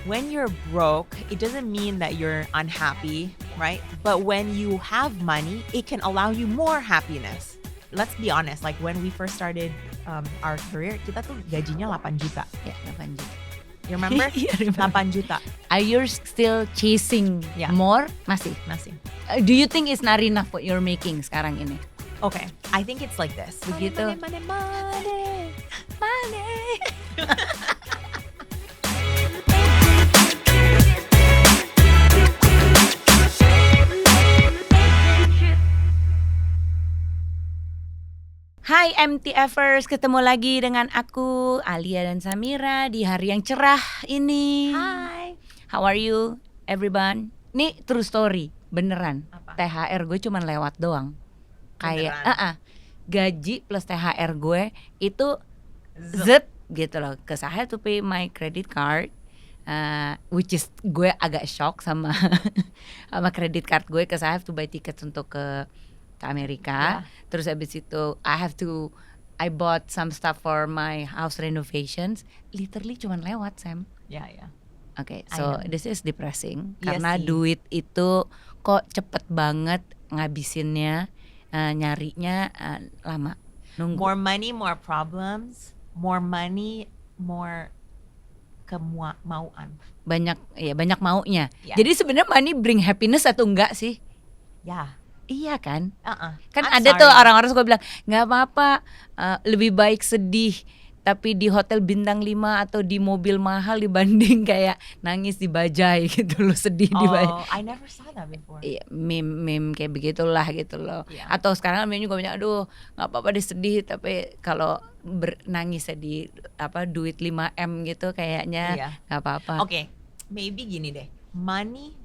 when you're broke, it doesn't mean that you're unhappy, right? But when you have money, it can allow you more happiness. Let's be honest, like when we first started our career, kita tuh gajinya 8 juta. Ya, 8 juta. You remember? Iya, remember. 8 juta. Are you still chasing more? Masih. Do you think it's not enough what you're making sekarang ini? Okay, I think it's like this. Begitu. Money. Hai MTFers, ketemu lagi dengan aku Alia dan Samira di hari yang cerah ini. Hai. How are you everyone? Nih true story, beneran. Apa? THR gue cuman lewat doang. Kayak Beneran? gaji plus THR gue itu zet gitu loh. Cause I have to pay my credit card. Which is gue agak shock sama sama credit card gue, cause I have to buy tickets untuk ke Amerika. Terus abis itu I bought some stuff for my house renovations. Literally cuman lewat, Sam. Yeah. Okay, so this is depressing. Iya Karena sih. duit itu kok cepet banget ngabisinnya, nyarinya lama, nunggu. More money, more problems. More money, more kemauan. Banyak maunya. Yeah. Jadi sebenarnya money bring happiness atau enggak sih? Yeah. Iya kan? Kan I'm ada sorry. tuh orang-orang suka bilang nggak apa-apa, lebih baik sedih tapi di hotel bintang 5 atau di mobil mahal dibanding kayak nangis di bajai gitu loh, sedih di bajai. Oh, I never saw that before. Iya, meme kayak begitulah gitu loh. Yeah. Atau sekarang meme juga banyak, aduh nggak apa-apa deh sedih, tapi kalau nangisnya di duit 5M gitu kayaknya nggak apa-apa. Okay, maybe gini deh. Money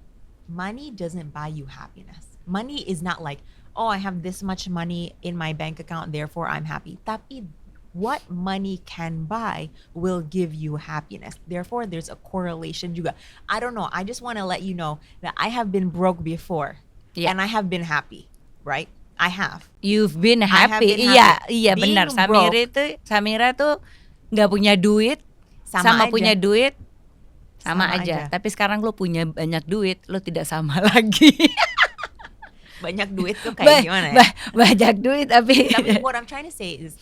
doesn't buy you happiness. Money is not like, oh, I have this much money in my bank account, therefore I'm happy. Tapi what money can buy will give you happiness. Therefore, there's a correlation juga. I don't know. I just want to let you know that I have been broke before, and I have been happy, right? I have. You've been I have happy. been Iya Being benar. broke. Samira tuh nggak punya duit, sama aja. punya duit sama aja. Tapi sekarang lo punya banyak duit, lo tidak sama lagi. Banyak duit tuh kayak gimana ya? Banyak duit tapi what I'm trying to say is,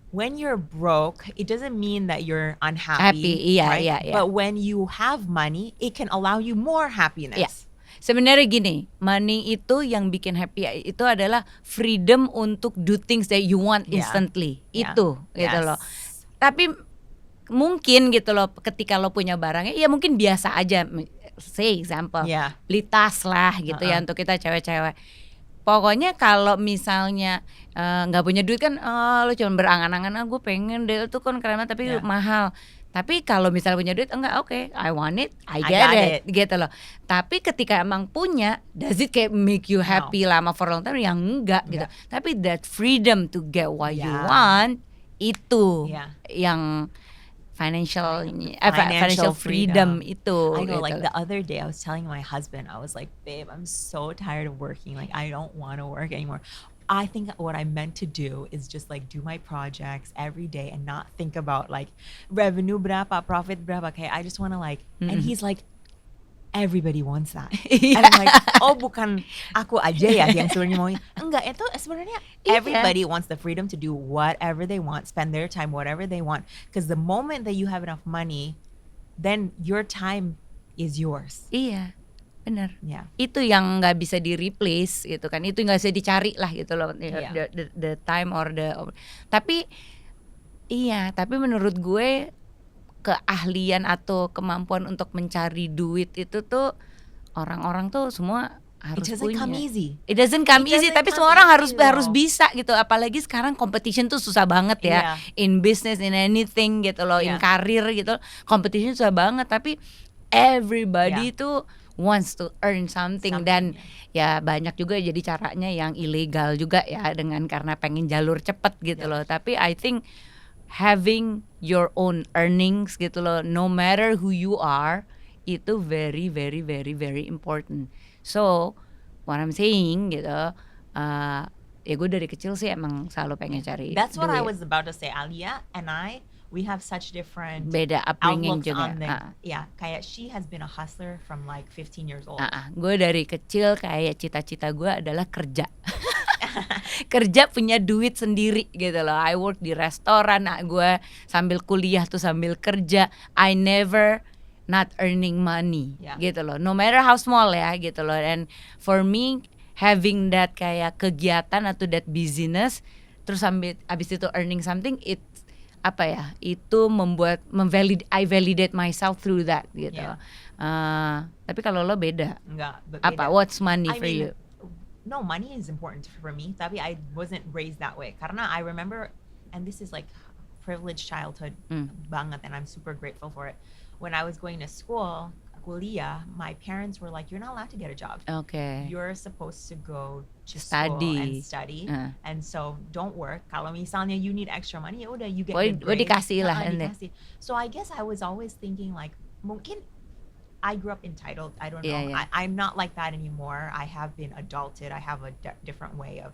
when you're broke, it doesn't mean that you're Happy, unhappy. iya, right? iya. But when you have money, it can allow you more happiness. Iya. Sebenarnya gini, money itu yang bikin happy itu adalah freedom untuk do things that you want instantly. Itu gitu loh. Tapi mungkin gitu loh, ketika lo punya barangnya, ya mungkin biasa aja. Say example, beli tas lah gitu ya untuk kita cewek-cewek. Pokoknya kalau misalnya nggak punya duit kan, lo cuma berangan-angan, gue pengen deh itu kan keren tapi mahal. Tapi kalau misalnya punya duit, enggak, okay, I want it, I get it gitu loh. Tapi ketika emang punya, does it kayak make you happy lama for long time? Yang enggak gitu. Tapi that freedom to get what you want, itu yang financial freedom itu. I know, gitu. like the other day I was telling my husband, I was like, babe, I'm so tired of working. Like, I don't want to work anymore. I think what I meant to do is just like do my projects every day and not think about like revenue berapa, profit berapa. Okay, I just want to like, and he's like, everybody wants that. And I'm like, oh, bukan aku aja ya yang sebenarnya mau. Enggak, itu sebenarnya everybody wants the freedom to do whatever they want, spend their time whatever they want. Because the moment that you have enough money, then your time is yours. Iya, benar. Yeah. Itu yang nggak bisa di replace gitu kan. Itu nggak bisa dicari lah gitu loh. The time or tapi menurut gue keahlian atau kemampuan untuk mencari duit itu tuh orang-orang tuh semua harus punya. It doesn't come easy, tapi semua orang harus bisa gitu. Apalagi sekarang competition tuh susah banget ya. In business, in anything gitu loh, in career gitu. Competition susah banget, tapi everybody tuh wants to earn something. Dan ya banyak juga jadi caranya yang ilegal juga ya, dengan karena pengen jalur cepet gitu loh. Tapi I think having your own earnings gitu loh, no matter who you are, itu very very very very important. So what I'm saying gitu, ya gue dari kecil sih emang selalu pengen cari That's what duit. I was about to say. Alia and I, we have such different Beda upbringing outlooks juga. on the yeah, kayak she has been a hustler from like 15 years old. Gue dari kecil kayak cita-cita gue adalah kerja. Kerja punya duit sendiri gitu loh. I work di restoran, gue sambil kuliah tuh sambil kerja. I never not earning money gitu loh. No matter how small ya gitu loh. And for me having that kayak kegiatan atau that business terus abis itu earning something, it apa ya, itu membuat I validate myself through that gitu. Tapi kalau lo beda. Enggak, Apa? What's money for mean, you? No, money is important for me. Tapi I wasn't raised that way. Karena I remember, and this is like privileged childhood banget, and I'm super grateful for it. When I was going to school, kuliah, my parents were like, "You're not allowed to get a job. Okay. You're supposed to go to Study. school and study, and so don't work. Kalau misalnya you need extra money, ya udah you get good Oh, grades." dikasih lah, Dikasih. So I guess I was always thinking like, mungkin I grew up entitled. I don't know. Yeah. I'm not like that anymore. I have been adulted. I have a different way of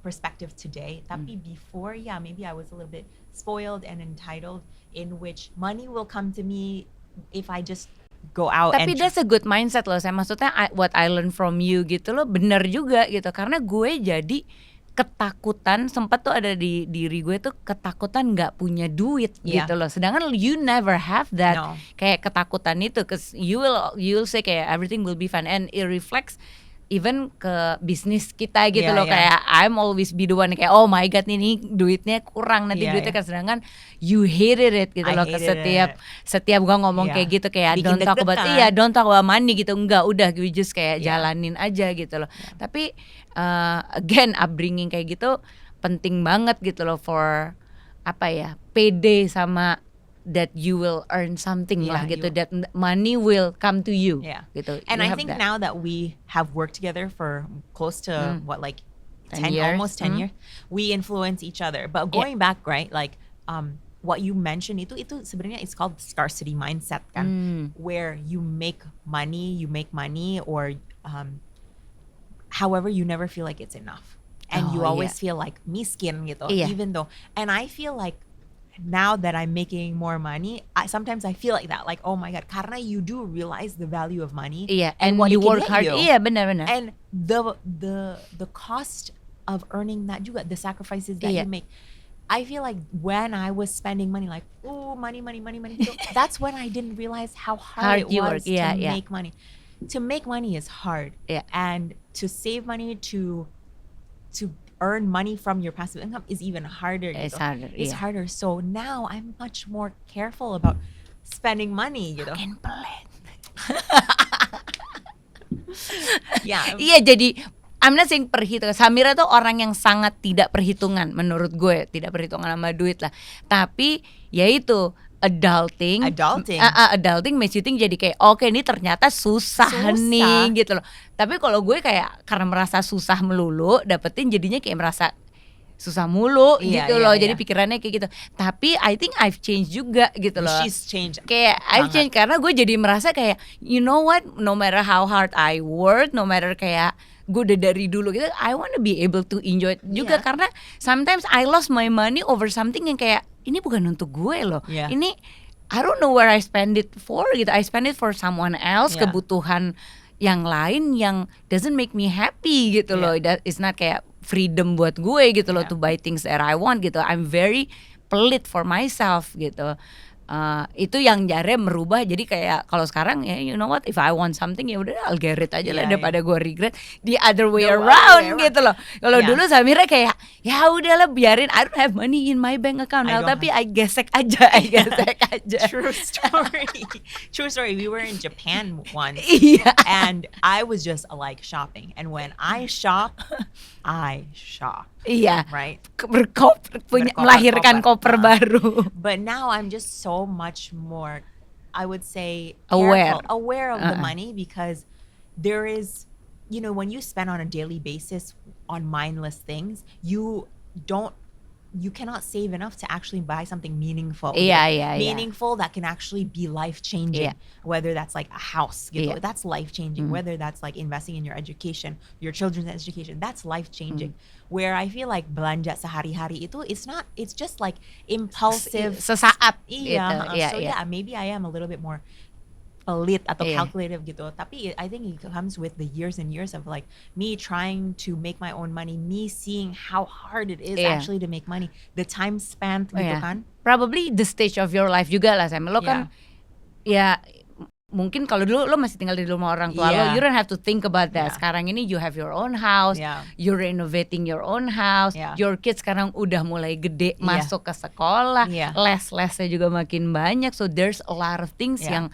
perspective today. Tapi before, yeah, maybe I was a little bit spoiled and entitled, in which money will come to me if I just go out. Tapi that's a good mindset loh. Saya maksudnya what I learn from you gitu loh, bener juga gitu. Karena gue jadi ketakutan, sempat tuh ada di diri gue tuh ketakutan nggak punya duit gitu loh. Sedangkan you never have that. Kayak ketakutan itu, cause you'll say kayak everything will be fine, and it reflects even ke bisnis kita gitu loh. Kayak I'm always be the one kayak oh my god ini duitnya kurang nanti duitnya kan, sedangkan you hated it gitu loh. Setiap gua ngomong kayak gitu kayak don't talk about money gitu, enggak, udah we just kayak jalanin aja gitu loh. Tapi again upbringing kayak gitu penting banget gitu loh for apa ya, pede sama that you will earn something lah gitu, that money will come to you gitu. And I think that now that we have worked together for close to what, like 10 years? Almost 10 years, we influence each other. But going back, right, like what you mentioned itu sebenarnya it's called scarcity mindset kan, where you make money or however you never feel like it's enough, and you always feel like miskin gitu, even though, and I feel like now that I'm making more money, sometimes I feel like that, like oh my god, karena you do realize the value of money, and what you work hard, benar-benar, and the cost of earning that juga, the sacrifices that you make. I feel like when I was spending money, like money, so that's when I didn't realize how hard it was to make money. To make money is hard, and to save money, to earn money from your passive income is even harder. It's gitu. harder. It's harder. So now I'm much more careful about spending money. Gitu. Makin pelit. Iya, jadi I'm not saying perhitungan. Samira tuh orang yang sangat tidak perhitungan menurut gue, tidak perhitungan sama duit lah. Tapi ya itu adulting makes you think jadi kayak oke, ini ternyata susah nih gitu loh. Tapi kalau gue kayak karena merasa susah melulu dapetin, jadinya kayak merasa susah mulu gitu loh. Jadi pikirannya kayak gitu. Tapi I think I've changed juga gitu loh. She's changed. Kayak I've changed karena gue jadi merasa kayak you know what, no matter how hard I work, no matter kayak gue udah dari dulu gitu, I want to be able to enjoy it juga. Karena sometimes I lost my money over something yang kayak ini bukan untuk gue loh. Ini I don't know where I spend it for gitu. I spend it for someone else, kebutuhan yang lain yang doesn't make me happy gitu loh. That is not kayak freedom buat gue gitu loh, to buy things that I want gitu. I'm very pelit for myself gitu. Itu yang jare merubah, jadi kayak kalau sekarang ya you know what, if I want something ya udah I'll get it aja lah, daripada gue regret the other way around gitu loh. Kalau dulu Samira kayak ya udahlah biarin, I don't have money in my bank account now, tapi I gesek aja. True story. We were in Japan once, and I was just like shopping, and when I shop right, melahirkan koper baru. But now I'm just so much more, I would say, aware of the money, because there is, you know, when you spend on a daily basis on mindless things, you don't you cannot save enough to actually buy something meaningful. Iya, gitu. iya, iya. Meaningful that can actually be life changing. Iya. Whether that's like a house, gitu. Iya. That's life changing. Whether that's like investing in your education, your children's education, that's life changing. Where I feel like belanja sehari-hari itu, it's just like impulsive. Sesaat Iya. gitu. Iya, So iya. yeah, maybe I am a little bit more pelit atau Iya. calculative gitu. Tapi I think it comes with the years and years of like me trying to make my own money, me seeing how hard it is Iya. actually to make money, the time spent gitu Iya. kan. Probably the stage of your life juga lah, Sam. Lo kan ya mungkin kalau dulu lo masih tinggal di rumah orang tua lo, Yeah. you don't have to think about that. Yeah. Sekarang ini you have your own house, Yeah. you're renovating your own house, Yeah. your kids sekarang udah mulai gede, Yeah. masuk ke sekolah, Yeah. les-lesnya juga makin banyak, so there's a lot of things Yeah. yang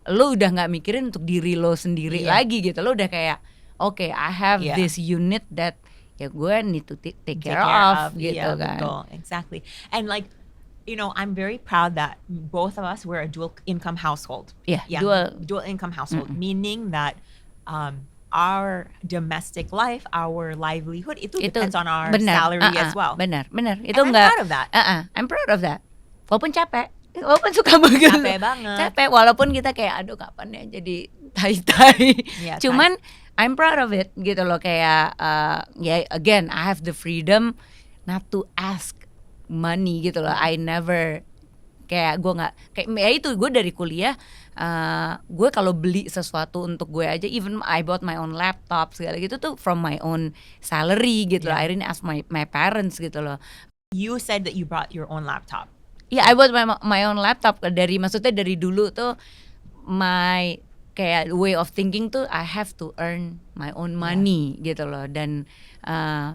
lo udah nggak mikirin untuk diri lo sendiri Yeah. lagi gitu. Lo udah kayak, okay, I have Yeah. this unit that ya gue need to take care Take of gitu yeah, kan. betul. Exactly. And like, you know, I'm very proud that both of us were a dual income household. Yeah, dual income household, meaning that our domestic life, our livelihood, itu depends on our salary as well. Benar. Itu And I'm enggak. proud of that. I'm proud of that. Walaupun capek, walaupun suka banget. Capek banget. Capek, walaupun kita kayak aduh kapan ya jadi tai-tai. Yeah, Cuman I'm proud of it gitu loh, kayak ya again I have the freedom not to ask money gitu loh. I never kayak gue nggak kayak ya itu gue dari kuliah gue kalau beli sesuatu untuk gue aja, even I bought my own laptop segala gitu tuh from my own salary gitu loh. I didn't ask my parents gitu loh. You said that you brought your own laptop. Yeah, I bought my own laptop maksudnya dari dulu tuh my kayak way of thinking tuh I have to earn my own money gitu loh. Dan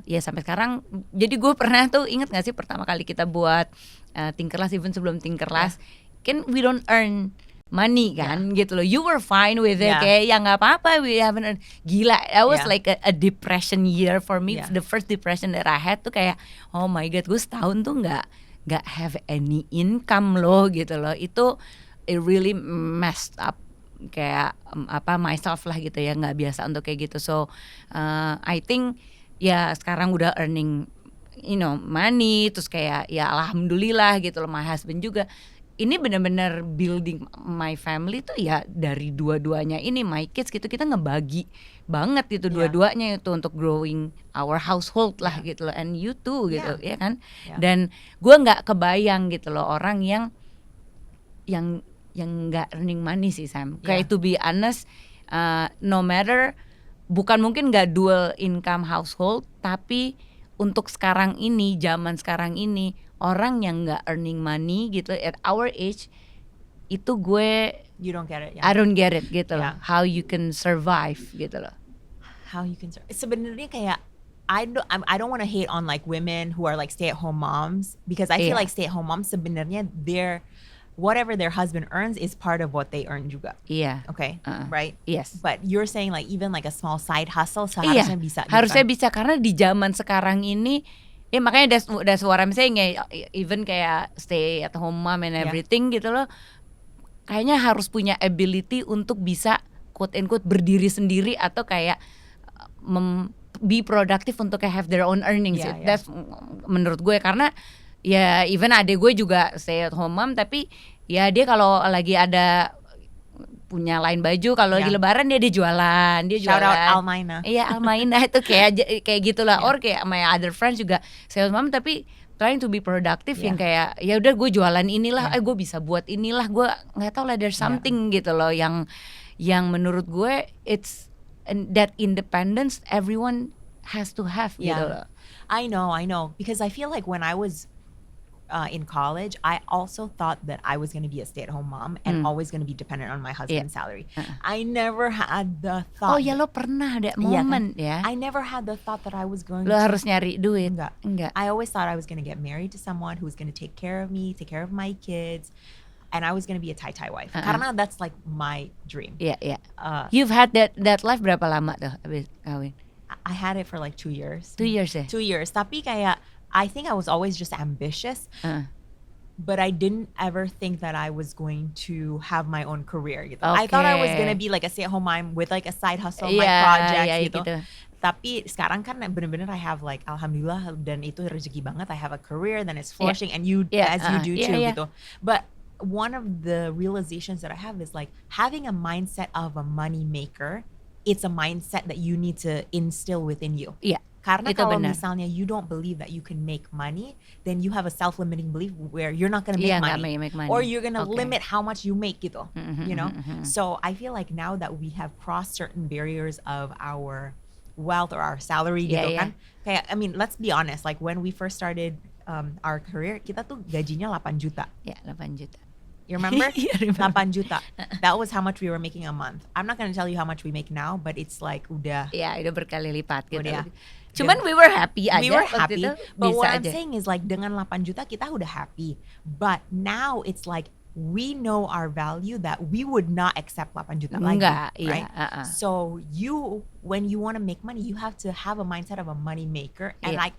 ya sampai sekarang, jadi gue pernah tuh inget gak sih pertama kali kita buat Tinkerlast, even sebelum Tinkerlast kan we don't earn money kan gitu loh. You were fine with it, kayak ya nggak apa-apa, we haven't earned. Gila, that was like a depression year for me. The first depression that I had tuh kayak oh my god, gue setahun tuh nggak have any income loh gitu loh. Itu it really messed up kayak myself lah gitu ya, nggak biasa untuk kayak gitu. So I think ya sekarang udah earning money, terus kayak ya alhamdulillah gitu loh. My husband juga ini benar-benar building my family tuh ya dari dua-duanya ini, my kids gitu, kita ngebagi banget gitu dua-duanya itu untuk growing our household lah gitu loh, and you too gitu ya kan. Dan gue nggak kebayang gitu loh orang yang nggak earning money sih Sam. Kayak to be honest, no matter, bukan mungkin nggak dual income household, tapi untuk sekarang ini, zaman sekarang ini, orang yang nggak earning money gitu at our age, itu gue You don't get it. I don't get it gitu loh. How you can survive gitu loh. How you can survive. Sebenarnya kayak I don't want to hate on like women who are like stay-at-home moms, because I feel like stay-at-home moms sebenarnya whatever their husband earns is part of what they earn juga. Iya. Okay, right? Yes. But you're saying like even like a small side hustle seharusnya bisa. Harusnya bisa, karena di zaman sekarang ini ya makanya that's what I'm saying ya, even kayak stay at home mom and everything gitu loh. Kayaknya harus punya ability untuk bisa quote and quote berdiri sendiri atau kayak be productive untuk kayak have their own earnings. That's menurut gue, karena ya even adek gue juga stay at home mom, tapi ya dia kalau lagi ada punya lain baju, kalau lagi lebaran dia jualan. Shout out Almaina. Iya, Almaina itu kayak gitulah. Or kayak my other friends juga stay at home mom tapi trying to be productive, yang kayak ya udah gue jualan inilah, gue bisa buat inilah, gue nggak tahu lah, there's something gitu loh yang menurut gue it's that independence everyone has to have gitu loh. I know because I feel like when I was in college, I also thought that I was going to be a stay-at-home mom and always going to be dependent on my husband's salary. I never had the thought. Oh ya, lo pernah ada momen ya? I never had the thought that I was going lo harus nyari duit. Enggak. I always thought I was going to get married to someone who was going to take care of me, take care of my kids, and I was going to be a tai-tai wife. Karena that's like my dream. Iya. You've had that life berapa lama tuh abis kawin? I had it for like 2 years. 2 years ya? 2 years. Tapi kayak I think I was always just ambitious. but I didn't ever think that I was going to have my own career gitu. I thought I was gonna be like a stay-at-home mom with like a side hustle, my projects gitu. Tapi sekarang kan bener-bener I have like alhamdulillah dan itu rezeki banget. I have a career, then it's flourishing, and you as you do too gitu. But one of the realizations that I have is like having a mindset of a money maker. It's a mindset that you need to instill within you. Iya. Karena kalau misalnya you don't believe that you can make money, then you have a self-limiting belief where you're not gonna make money. Or you're gonna limit how much you make gitu, you know? So I feel like now that we have crossed certain barriers of our wealth or our salary gitu kan. Kayak, I mean, let's be honest, like when we first started our career, kita tuh gajinya 8 juta. Ya, 8 juta. You remember? 8 juta. That was how much we were making a month. I'm not gonna tell you how much we make now, but it's like udah. Ya, udah berkali lipat gitu. Cuman we were happy aja. We were happy. But what I'm aja. saying is like dengan 8 juta kita udah happy. But now it's like we know our value that we would not accept 8 juta lagi. Right? So when you want to make money, you have to have a mindset of a money maker and like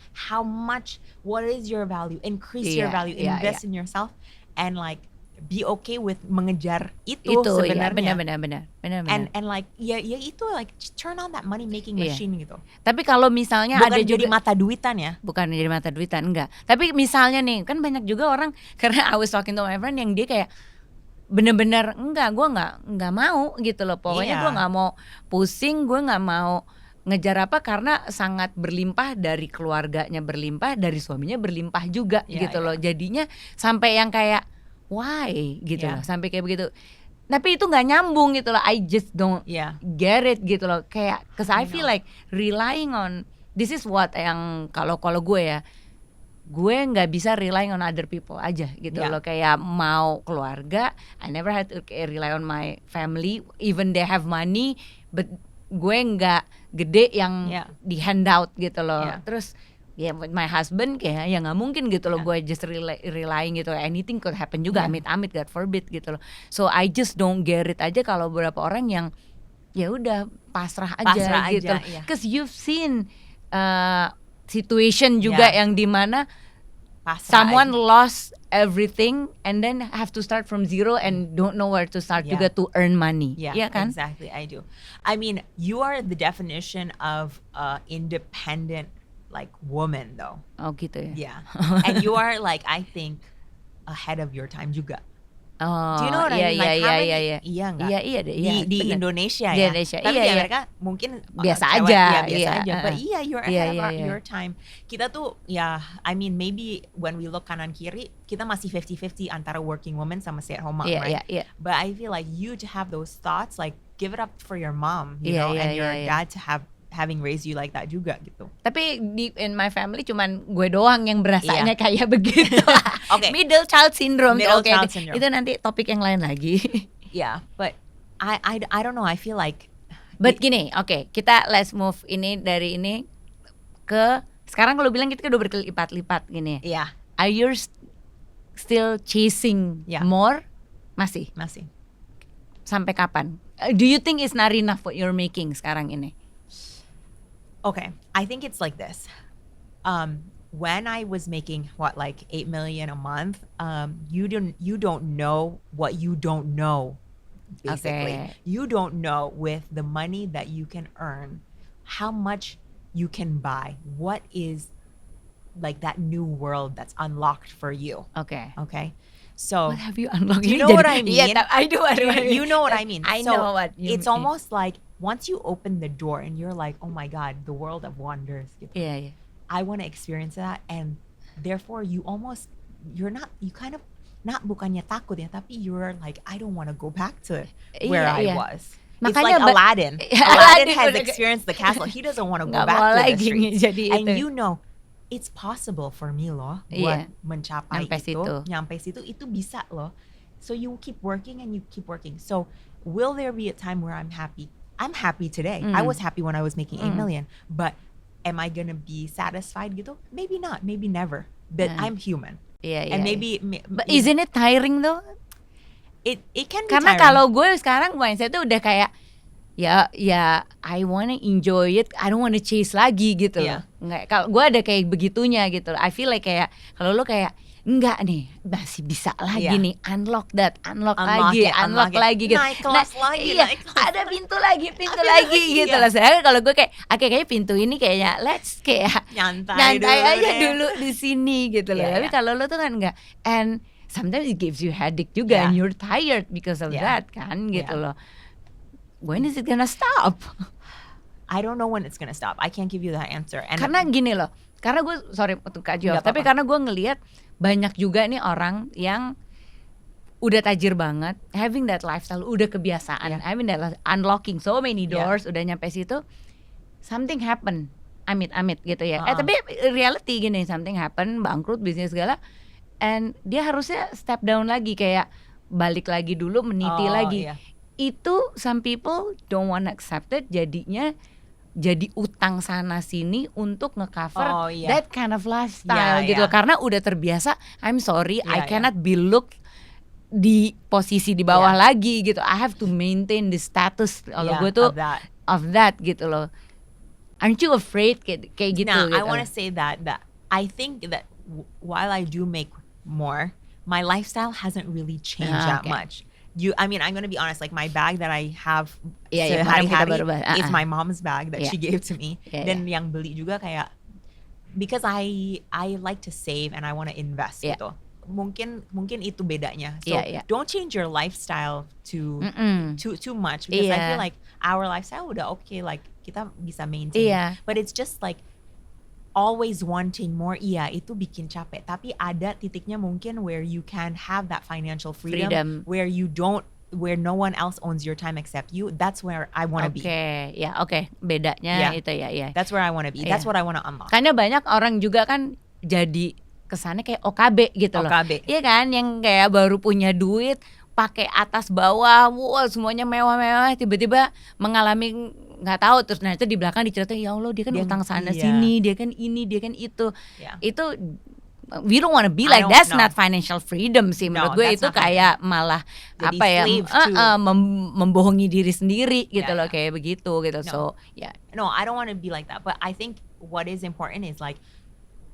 what is your value? Increase your value, invest in yourself, and like be okay with mengejar itu sebenarnya. Benar. And like ya itu like turn on that money making machine gitu. Tapi kalau misalnya bukan ada jadi juga mata duitan ya. Bukan jadi mata duitan, enggak. Tapi misalnya nih, kan banyak juga orang karena I was talking to my friend yang dia kayak bener-bener gue nggak mau gitu loh. Pokoknya gue nggak mau pusing, gue nggak mau ngejar apa karena sangat berlimpah, dari keluarganya berlimpah, dari suaminya berlimpah juga gitu loh. Jadinya sampai yang kayak why gitu loh, sampai kayak begitu. Tapi itu nggak nyambung gitu loh. I just don't get it gitu loh. Kayak, cause I feel like relying on this is what yang kalau gue ya, gue nggak bisa relying on other people aja gitu loh. Kayak mau keluarga, I never had to rely on my family, even they have money, but gue nggak gede yang di handout gitu loh. Terus with my husband kayak ya nggak mungkin gitu loh, gue just relying gitu, anything could happen juga, amit-amit God forbid gitu loh. So I just don't get it aja kalau beberapa orang yang ya udah pasrah aja gitu. Cause you've seen situation juga yang dimana someone lost everything and then have to start from zero and don't know where to start juga to earn money. Yeah, kan? Exactly, I do. I mean, you are the definition of independent like woman though. Oh gitu ya. Yeah. And you are like, I think ahead of your time juga. Oh, do you know what I mean? Like iya enggak? Iya deh. Di Indonesia di ya. Indonesia. Tapi di Amerika mungkin biasa aja. Biasa aja. But you're ahead of your time. Kita tuh I mean maybe when we look kanan kiri, kita masih 50-50 antara working woman sama stay at home mom, right? But I feel like you to have those thoughts, like give it up for your mom, you know, and your dad to having raised you like that juga gitu. Tapi in my family cuman gue doang yang berasanya kayak begitu. Middle child syndrome. Syndrome. Itu nanti topik yang lain lagi. Yeah, but I don't know. I feel like. But gini, kita let's move ini dari ini ke sekarang. Kalau bilang kita udah berlipat-lipat gini. Yeah. Are you still chasing more? Masih. Sampai kapan? Do you think it's not enough what you're making sekarang ini? Okay, I think it's like this. When I was making like 8 million a month, you don't know what you don't know. Basically, you don't know with the money that you can earn, how much you can buy. What is like that new world that's unlocked for you? Okay. So what have you unlocked? Do you know what I mean? Yeah, I do. You know what I mean. I know what you mean. It's almost like once you open the door and you're like, oh my God, the world of wonders. Yeah. I want to experience that, and therefore you kind of not bukannya takut ya, tapi you're like, I don't want to go back to where I was. It's like Aladdin. Aladdin has experienced the castle. He doesn't want to go back to the streets. And you know, it's possible for me loh buat mencapai nyampe situ itu bisa loh. So you keep working and you keep working. So will there be a time where I'm happy? I'm happy today. I was happy when I was making 8 million. But am I gonna be satisfied gitu? Maybe not, maybe never. But I'm human. And maybe but isn't it tiring though? It can be karena tiring. Kalau gue sekarang mindset tuh udah kayak ya I wanna enjoy it, I don't wanna chase lagi gitu loh. Nggak, kalau gue ada kayak begitunya gitu. I feel like kayak kalau lo kayak enggak nih, masih bisa lagi Iya. nih, unlock Unlock lagi, it, unlock unlock it. lagi gitu. Naik kelas lagi, Iya, naik kelas. ada pintu lagi Pintu lagi lagi, gitu iya. loh. Saya kalau gue kayak, oke kayaknya pintu ini kayaknya let's kayak Nyantai dulu aja deh. dulu di sini gitu loh. Iya, Tapi iya. kalau lo tuh kan enggak, and sometimes it gives you headache juga, Yeah. and you're tired because of Yeah. that kan gitu Yeah. loh. When is it gonna stop? I don't know when it's gonna stop. I can't give you that answer. And Karena gini loh, karena gue sorry untuk Kak Jov, Nggak tapi apa-apa. karena gue ngelihat banyak juga nih orang yang udah tajir banget, having that lifestyle, udah kebiasaan, Yeah. having that unlocking so many Yeah. doors, udah nyampe situ, something happen, amit-amit gitu ya. Uh-uh. Tapi reality gini, something happen, bangkrut, bisnis segala, and dia harusnya step down lagi, kayak balik lagi dulu, meniti Oh, lagi. iya. Itu some people don't wanna accept it, jadinya jadi utang sana sini untuk ngecover Oh, iya. that kind of lifestyle Iya, gitu iya. karena udah terbiasa. I'm sorry, I Iya, iya. cannot be look di posisi di bawah Iya. lagi gitu. I have to maintain the status kalau Yeah, gue tuh of that. gitu loh. Aren't you afraid kayak gitu? Now, gitu I want to say that I think that while I do make more, my lifestyle hasn't really changed Ah, that okay. much. I mean, I'm gonna be honest. Like my bag that I have Iya, kemarin kita sehari-hari baru bahas. is my mom's bag that Iya. she gave to me. Iya, Dan yang beli juga kayak because I like to save and I want to invest Iya. gitu. Mungkin itu bedanya. So Iya, iya. don't change your lifestyle too much because I Iya. feel like our lifestyle udah okay. Like kita bisa maintain. Iya. But it's just like always wanting more, iya itu bikin capek. Tapi ada titiknya mungkin where you can have that financial freedom. Where no one else owns your time except you. That's where I want to be. Oke, bedanya Yeah. itu ya. That's where I want to be. That's Iya. what I want to unlock. Karena banyak orang juga kan jadi kesannya kayak OKB gitu loh. OKB. Iya kan, yang kayak baru punya duit, pakai atas bawah, wow semuanya mewah-mewah, tiba-tiba mengalami nggak tahu, terus ternyata di belakang diceritain ya Allah dia kan utang sana iya. sini, dia kan ini, dia kan itu. Yeah. Itu we don't wanna be I like don't- that's no. not financial freedom sih No, menurut gue. that's Itu not kayak malah Jadi apa ya, slave to- membohongi diri sendiri gitu Yeah, loh, yeah. kayak begitu gitu. No. So ya No, I don't want to be like that. But I think what is important is like,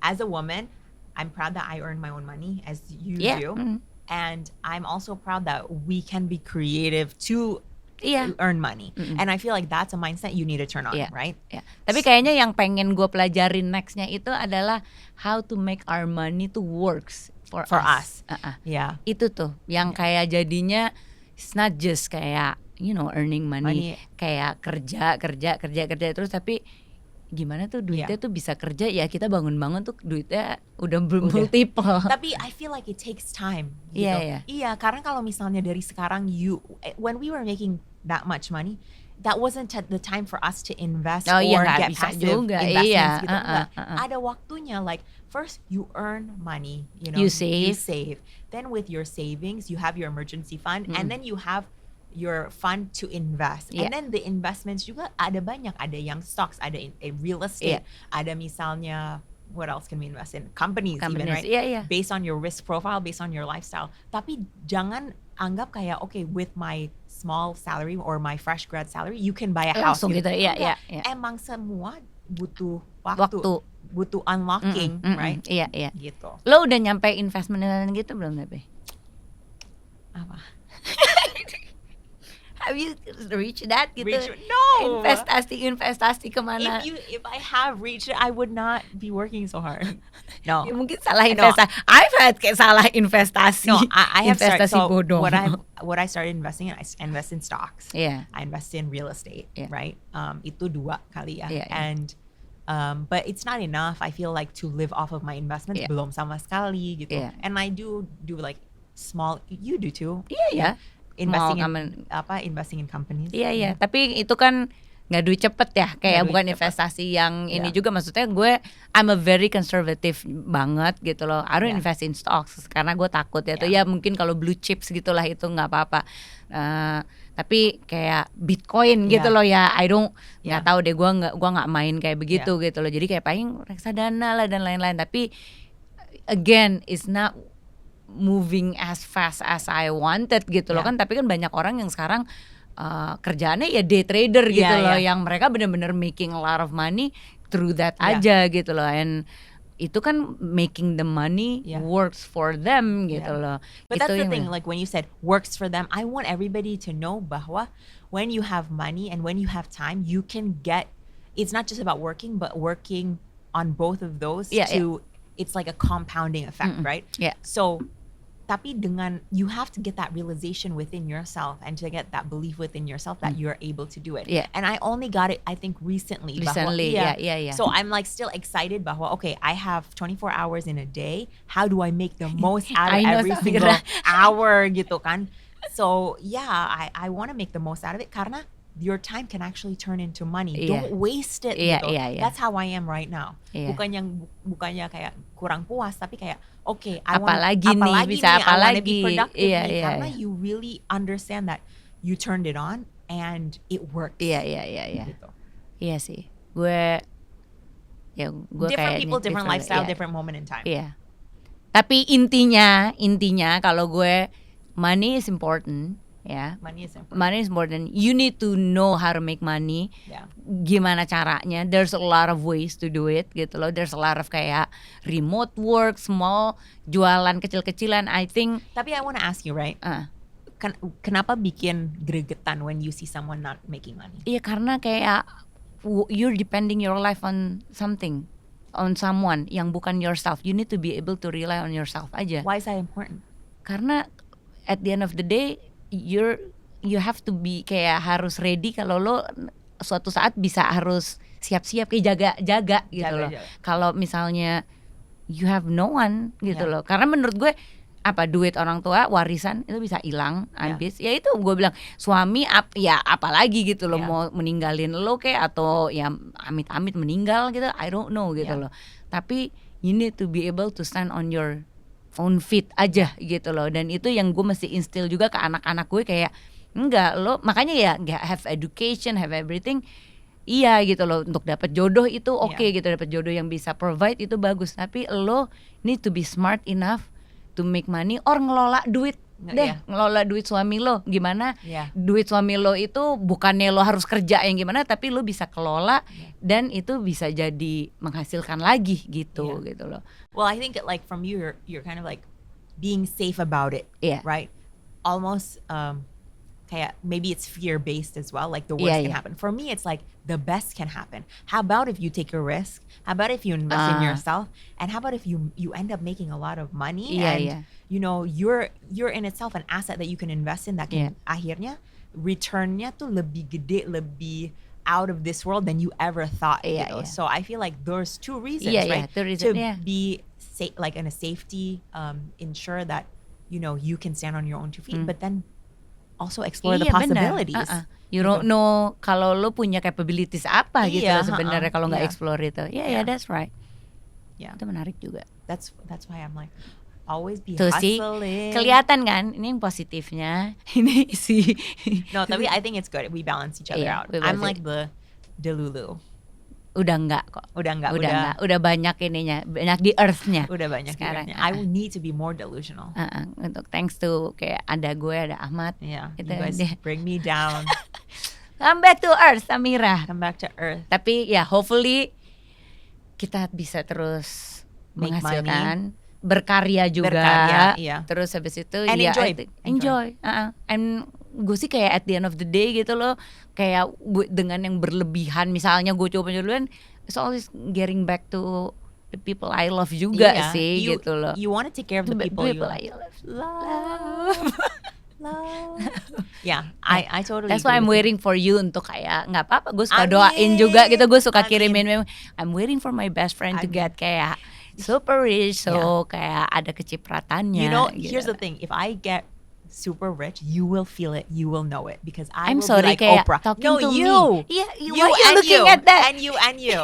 as a woman, I'm proud that I earn my own money as you Yeah. do. Mhm. And I'm also proud that we can be creative to Iya. earn money. Mm-mm. And I feel like that's a mindset you need to turn on, Iya. right? Ya. Tapi kayaknya yang pengen gue pelajarin nextnya itu adalah how to make our money to works for us. Yeah. Itu tuh yang kayak jadinya it's not just kayak earning money. Kayak kerja terus, tapi gimana tuh duitnya tuh bisa kerja ya, kita bangun-bangun tuh duitnya udah multiple. Tapi I feel like it takes time. Gitu. Iya. Iya, karena kalau misalnya dari sekarang when we were making that much money, that wasn't the time for us to invest Oh iya, or nggak get bisa passive juga, investments iya. gitu. Enggak. Ada waktunya, like first you earn money, You save. Then with your savings, you have your emergency fund, and then you have your fund to invest. Yeah. And then the investments juga ada banyak, ada yang stocks, ada in real estate, ada misalnya what else can we invest in? Companies even, right? Iya. Based on your risk profile, based on your lifestyle. Tapi jangan anggap kayak okay, with my small salary or my fresh grad salary, you can buy a house. Langsung gitu, iya. Emang semua butuh waktu. Butuh unlocking, right? Iya. Gitu. Lo udah nyampe investment gitu belum tapi? Apa? Have you reached that gitu? No. Investasi kemana? If I have reached it, I would not be working so hard. No. Ya, mungkin salah investasi. I've had kayak salah investasi. No, I have started. investasi So bodong. what I started investing in, I invest in stocks. Yeah. I invest in real estate, Yeah. right? Itu 2 kali ya. Yeah. And but it's not enough. I feel like to live off of my investments Yeah. belum sama sekali gitu. Yeah. And I do like small. You do too. Iya. Investing Small investing in companies. Iya. Tapi itu kan nggak duit cepet ya, kayak Nggak duit bukan cepet. investasi yang ini Yeah. juga. Maksudnya gue I'm a very conservative banget gitu loh. I don't Yeah. invest in stocks karena gue takut ya. Tuh Yeah. ya mungkin kalau blue chips gitulah itu nggak apa-apa. Tapi kayak Bitcoin gitu Yeah. loh ya, I don't Yeah. nggak tahu deh, gue nggak main kayak begitu gitu loh. Jadi kayak paling reksadana lah dan lain-lain. Tapi again it's not moving as fast as I wanted gitu loh Yeah. kan. Tapi kan banyak orang yang sekarang kerjaannya ya day trader gitu Yeah, loh, yeah. yang mereka benar-benar making a lot of money through that Yeah. aja gitu loh. And itu kan making the money Yeah. works for them gitu Yeah. loh. But Itu that's the yang- thing, like when you said works for them, I want everybody to know bahwa when you have money and when you have time, you can get, it's not just about working, but working on both of those Yeah, to, it's like a compounding effect, right? Yeah. So, tapi dengan, you have to get that realization within yourself and to get that belief within yourself that you're able to do it. Yeah. And I only got it, I think, recently. bahwa, Recently, yeah. So I'm like still excited bahwa, okay, I have 24 hours in a day. How do I make the most out of I know, every Samira. single hour gitu kan? So yeah, I want to make the most out of it karena your time can actually turn into money. Yeah. Don't waste it Yeah, gitu. yeah. That's how I am right now. Yeah. Bukannya kayak kurang puas, tapi kayak okay, I want Apalagi nih, bisa I wanna apalagi. be productive Iya, nih, iya, karena iya. you really understand that you turned it on and it works. Iya. Gitu. Iya sih. Gue Different kayaknya people, different lifestyle, iya. different moment in time. Iya. Tapi intinya kalau gue money is important, ya. Money is important. Money is important. You need to know how to make money. Yeah. Gimana caranya? There's a lot of ways to do it gitu loh. There's a lot of kayak remote work, small jualan kecil-kecilan. I think Tapi I want to ask you, right? Kenapa bikin gregetan when you see someone not making money? iya karena kayak you're depending your life on something, on someone yang bukan yourself. You need to be able to rely on yourself aja. Why is that important? Karena at the end of the day you have to be kayak harus ready kalau lo suatu saat bisa harus siap-siap kayak jaga gitu loh. Jaga. Kalau misalnya you have no one gitu Yeah. loh. Karena menurut gue duit orang tua warisan itu bisa hilang habis. Ya itu gue bilang suami apalagi gitu loh, Yeah. mau meninggalin lo kayak atau ya amit-amit meninggal gitu, I don't know gitu Yeah. loh. Tapi you need to be able to stand on your own feet aja gitu loh. Dan itu yang gue mesti instill juga ke anak-anak gue kayak enggak lo, makanya ya nggak have education, have everything. Iya gitu loh, untuk dapat jodoh itu oke gitu, dapat jodoh yang bisa provide itu bagus. Tapi lo need to be smart enough to make money or ngelola duit deh, Yeah. ngelola duit suami lo gimana. Yeah. Duit suami lo itu bukannya lo harus kerja yang gimana, tapi lo bisa kelola dan itu bisa jadi menghasilkan lagi gitu gitu loh. Well, I think like from you, you're kind of like being safe about it, Yeah. right? Almost kayak maybe it's fear based as well, like the worst can Yeah. happen. For me, it's like the best can happen. How about if you take a risk? How about if you invest in yourself? And how about if you end up making a lot of money Yeah, and yeah. you know you're in itself an asset that you can invest in that can akhirnya returnnya tuh lebih gede, lebih out of this world than you ever thought. Yeah, gitu. yeah. So I feel like there's two reasons, Yeah, right? two reasons, to yeah. be like in a safety, ensure that you know you can stand on your own two feet, but then also explore the Iya, benar. possibilities. You don't know kalau lo punya capabilities apa gitu Iya, loh sebenarnya kalau nggak iya. explore itu. Iya. That's right. Yeah, Itu menarik juga. that's why I'm like always be Tuh sih, hustling. kelihatan kan? Ini yang positifnya. Ini sih. No, tapi I think it's good. We balance each other Iya, out. we I'm balance like the Delulu. Udah enggak kok. Udah enggak, Udah banyak ininya, banyak di earth-nya. udah banyak sekarang. sekarang. I need to be more delusional. Untuk thanks to kayak ada gue, ada Ahmad. Yeah, you Itu guys dia. bring me down. Come back to earth, Samira. Come back to earth. Tapi ya hopefully kita bisa terus Make menghasilkan, berkarya juga. Berkarya, iya. Terus habis itu And ya enjoy. I think- enjoy. And gue sih kayak at the end of the day gitu loh, kayak dengan yang berlebihan, misalnya gue coba duluan, it's always getting back to the people I love juga Iya, sih you, gitu loh. You want to take care of the people you love. I love. Love. Yeah, I totally. That's why agree I'm with you. waiting for you untuk kayak nggak apa-apa, gue suka Amin. doain juga gitu, gue suka Amin. kirimin meme. I'm waiting for my best friend to Amin. get kayak super rich, so kayak ada kecipratannya. You know, gitu. here's the thing. If I get super rich, you will feel it. You will know it because I'm will sorry, be like kayak Oprah. talking No, to you. me. Yeah, You why are you and looking you. at that? And you and you.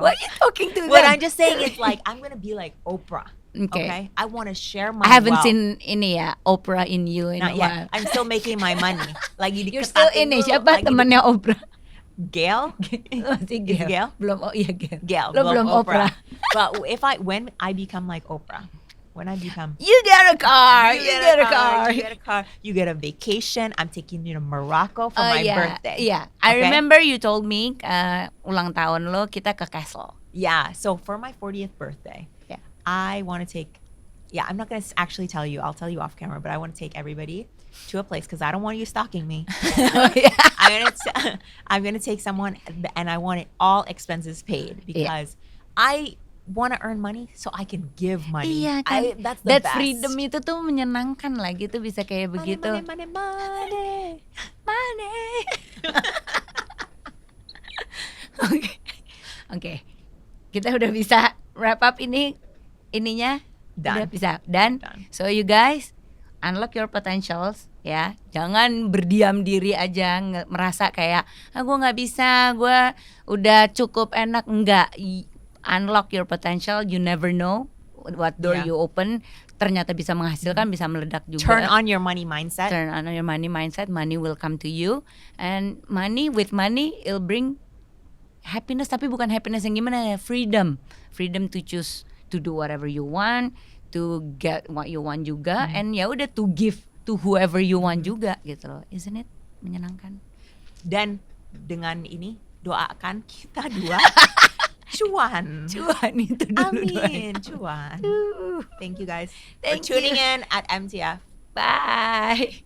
Why are you talking to What them? I'm just saying is like I'm gonna be like Oprah. Okay. Okay. I want to share my. I haven't wealth. seen ini ya Oprah in you in a Not while. yet. I'm still making my money. Lagi You're still diketatin ini dulu, siapa lagi temannya Oprah? Gail. Masih Is Gail? Belum, oh iya Gail. Gail. Lo belum Oprah. But when I become like Oprah, when I become You get a car. You get a car. you get a car, you get a vacation. I'm taking you to Morocco for my birthday. Yeah, I Okay? remember you told me ulang tahun lo kita ke Castle. Yeah, so for my 40th birthday, Yeah. I want to take, I'm not going to actually tell you, I'll tell you off camera, but I want to take everybody to a place because I don't want you stalking me. I'm gonna take someone and I want it all expenses paid because I want to earn money so I can give money. Iya kan, That's the that best. freedom itu tuh menyenangkan lah gitu, bisa kayak Money, begitu. money, money, money. Oke, kita udah bisa wrap up ininya. Done. Udah bisa done. Done. So you guys unlock your potentials ya, jangan berdiam diri aja merasa kayak gue nggak bisa, gue udah cukup enak. Enggak, unlock your potential. You never know what door Yeah. you open ternyata bisa menghasilkan, bisa meledak juga. Turn on your money mindset. Turn on your money mindset. Money will come to you, and with money it'll bring happiness. Tapi bukan happiness yang gimana ya, freedom to choose to do whatever you want, to get what you want juga, and ya udah to give to whoever you want juga gitu loh. Isn't it menyenangkan? Dan dengan ini doakan kita dua cuan. Cuan itu dulu. Amin, cuan. Thank you guys Thank for tuning you. in at MTF. Bye.